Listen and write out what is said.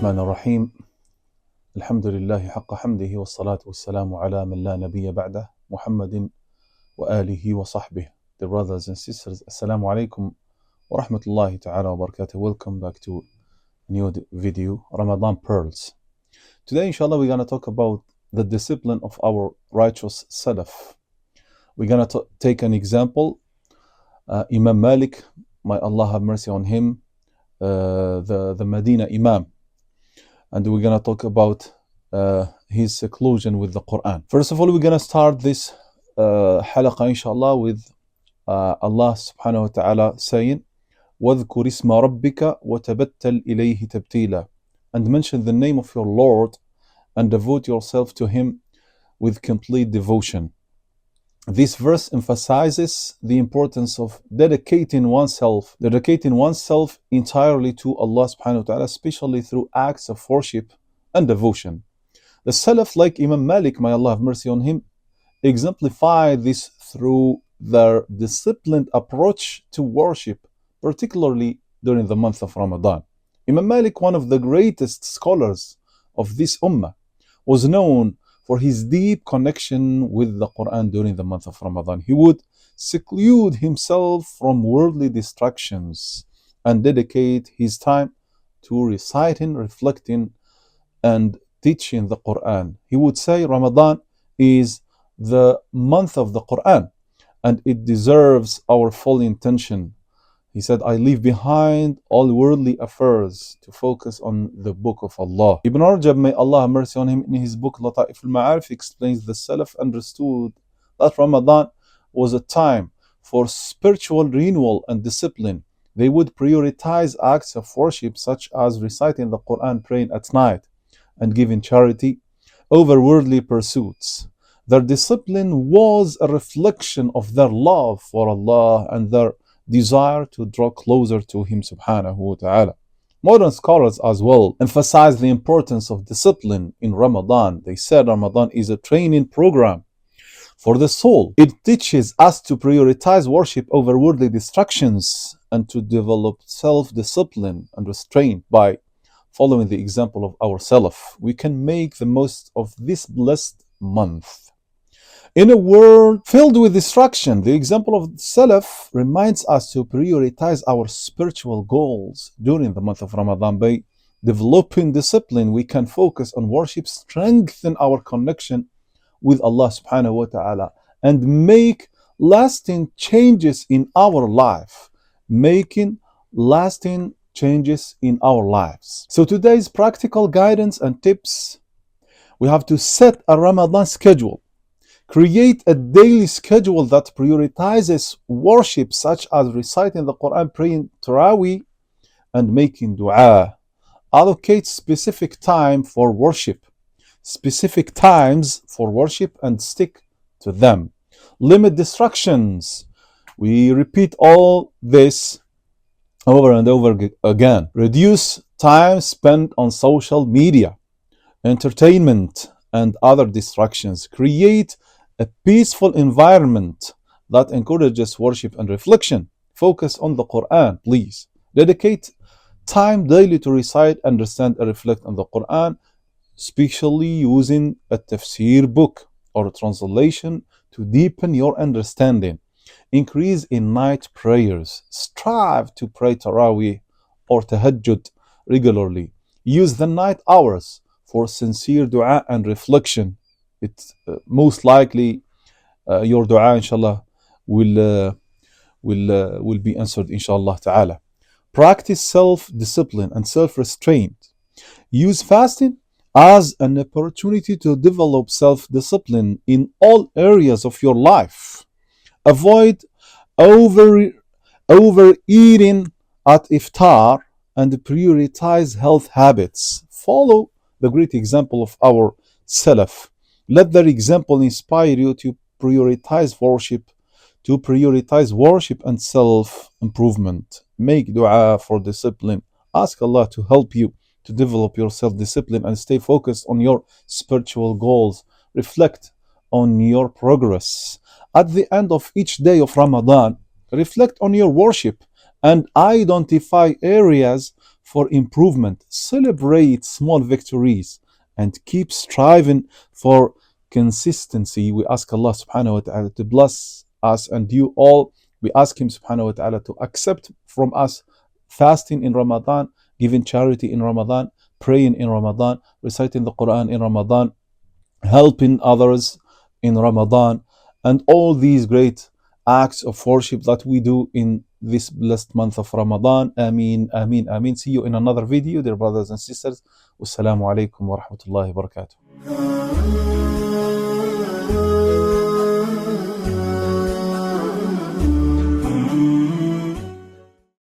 الرحمن الرحيم الحمد لله حق حمده والصلاة والسلام على من لا نبي بعده محمد وآله وصحبه. Dear brothers and sisters, Assalamu alaikum wa rahmatullahi ta'ala wa barakatuh. Welcome back to a new video, Ramadan Pearls. Today, inshallah, we're going to talk about the discipline of our righteous Salaf. We're going to take an example. Imam Malik, may Allah have mercy on him, the Medina Imam. And we're going to talk about his seclusion with the Quran. First of all, we're going to start this halaqah, inshallah, with Allah subhanahu wa ta'ala saying, وَاذْكُرِ اسْمَ رَبِّكَ وَتَبَتَّلْ إِلَيْهِ تَبْتِيلًا, and mention the name of your Lord and devote yourself to him with complete devotion. This verse emphasizes the importance of dedicating oneself entirely to Allah subhanahu wa ta'ala, especially through acts of worship and devotion. The Salaf, like Imam Malik, may Allah have mercy on him, exemplify this through their disciplined approach to worship, particularly during the month of Ramadan. Imam Malik, one of the greatest scholars of this ummah, was known for his deep connection with the Quran during the month of Ramadan. He would seclude himself from worldly distractions and dedicate his time to reciting, reflecting, and teaching the Quran. He would say Ramadan is the month of the Quran and it deserves our full intention. He said, I leave behind all worldly affairs to focus on the book of Allah. Ibn Rajab, may Allah have mercy on him, in his book Lata'if al-Ma'arif, explains the Salaf understood that Ramadan was a time for spiritual renewal and discipline. They would prioritize acts of worship such as reciting the Quran, praying at night, and giving charity over worldly pursuits. Their discipline was a reflection of their love for Allah and their desire to draw closer to him subhanahu wa ta'ala. Modern scholars as well emphasize the importance of discipline in Ramadan. They said Ramadan is a training program for the soul. It teaches us to prioritize worship over worldly distractions and to develop self-discipline and restraint. By following the example of our Salaf, we can make the most of this blessed month. In a world filled with distraction, the example of the Salaf reminds us to prioritize our spiritual goals during the month of Ramadan. By developing discipline, we can focus on worship, strengthen our connection with Allah subhanahu wa ta'ala, and make lasting changes in our life. So today's practical guidance and tips: we have to set a Ramadan schedule. Create a daily schedule that prioritizes worship such as reciting the Quran, praying Taraweeh, and making dua. Allocate specific times for worship and stick to them. Limit distractions. We repeat all this over and over again. Reduce time spent on social media, entertainment, and other distractions. Create a peaceful environment that encourages worship and reflection. Focus on the Quran, please. Dedicate time daily to recite, understand, and reflect on the Quran, especially using a tafsir book or a translation to deepen your understanding. Increase in night prayers. Strive to pray Taraweeh or Tahajjud regularly. Use the night hours for sincere dua and reflection. It's most likely your dua, inshallah, will be answered, inshallah ta'ala. Practice self-discipline and self-restraint. Use fasting as an opportunity to develop self-discipline in all areas of your life. Avoid overeating at iftar and prioritize health habits. Follow the great example of our Salaf. Let their example inspire you to prioritize worship and self-improvement. Make dua for discipline. Ask Allah to help you to develop your self-discipline and stay focused on your spiritual goals. Reflect on your progress. At the end of each day of Ramadan, reflect on your worship and identify areas for improvement, celebrate small victories, and keep striving for consistency. We ask Allah subhanahu wa ta'ala to bless us and you all. We ask Him subhanahu wa ta'ala to accept from us fasting in Ramadan, giving charity in Ramadan, praying in Ramadan, reciting the Quran in Ramadan, helping others in Ramadan, and all these great acts of worship that we do in this blessed month of Ramadan. Ameen, Ameen, Ameen. See you in another video, dear brothers and sisters. Wassalamu alaikum wa rahmatullahi wa barakatuh.